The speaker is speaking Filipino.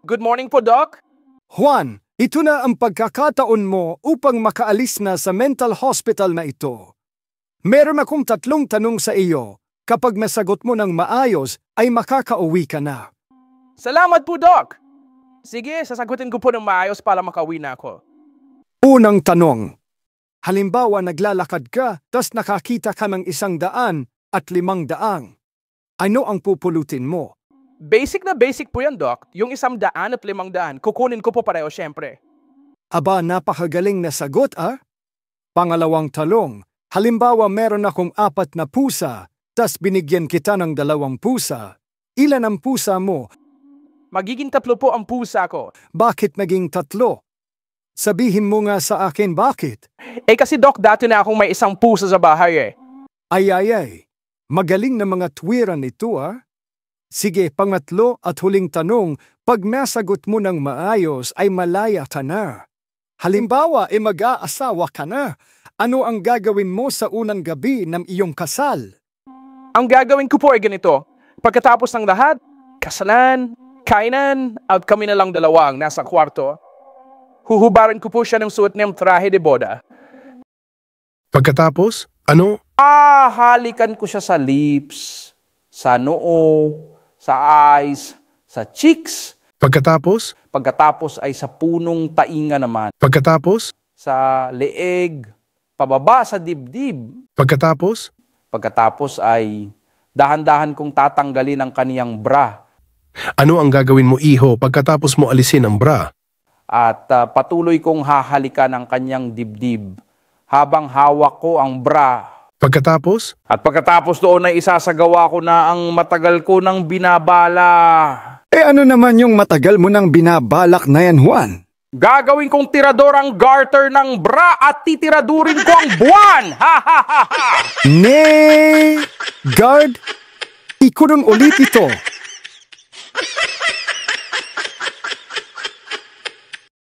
Good morning po, Doc. Juan, ito na ang pagkakataon mo upang makaalis na sa mental hospital na ito. Meron akong 3 tanong sa iyo. Kapag masagot mo ng maayos, ay makakauwi ka na. Salamat po, Doc. Sige, sasagutin ko po ng maayos para makauwi na ako. Unang tanong. Halimbawa naglalakad ka, tas nakakita ka ng 100 at 500. Ano ang pupulutin mo? Basic na basic po yan, Doc. Yung 100 at 500, kukunin ko po pareho syempre. Aba, napakagaling na sagot Pangalawang talong. Halimbawa meron akong 4 na pusa, tas binigyan kita ng 2 pusa. Ilan ang pusa mo? Magiging 3 po ang pusa ko. Bakit naging 3? Sabihin mo nga sa akin bakit. Kasi Doc, dati na akong may 1 pusa sa bahay Ay. Magaling na mga tuwiran ito Sige, pangatlo at huling tanong, pag nasagot mo ng maayos ay malaya ka na. Halimbawa, mag-aasawa ka na. Ano ang gagawin mo sa unang gabi ng iyong kasal? Ang gagawin ko po ay ganito. Pagkatapos ng lahat, kasalan, kainan, at kami na lang 2 ang nasa kwarto. Huhubarin ko po siya ng suot niyang trahe de boda. Pagkatapos, ano? Halikan ko siya sa lips, sa noo, sa eyes, sa cheeks. Pagkatapos? Pagkatapos ay sa punong tainga naman. Pagkatapos? Sa leeg, pababa sa dibdib. Pagkatapos? Pagkatapos ay dahan-dahan kong tatanggalin ang kaniyang bra. Ano ang gagawin mo, iho, pagkatapos mo alisin ang bra? At patuloy kong hahalikan ang kaniyang dibdib habang hawak ko ang bra. Pagkatapos? At pagkatapos doon ay isasagawa ko na ang matagal ko ng binabala. Ano naman yung matagal mo nang binabalak na yan, Juan? Gagawin kong tirador ang garter ng bra at titiradurin ko ang buwan! Guard, ikurong ulit ito.